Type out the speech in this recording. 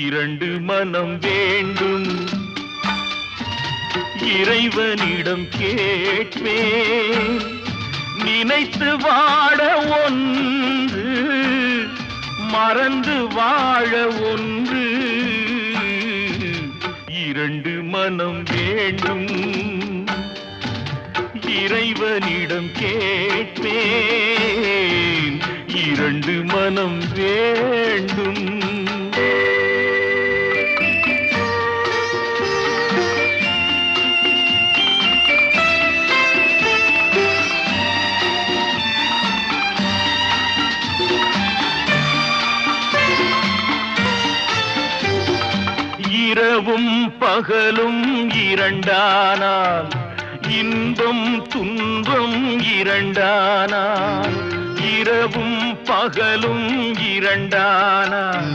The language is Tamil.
இரண்டு மனம் வேண்டும் இறைவனிடம் கேட்பேன் நினைத்து வாழ ஒன்று மறந்து வாழ ஒன்று இரண்டு மனம் வேண்டும் இறைவனிடம் கேட்பேன் இரண்டு மனம் வேண்டும் இரவும் பகலும் இரண்டானால் இன்பம் துன்பம் இரண்டானால் இரவும் பகலும் இரண்டானால்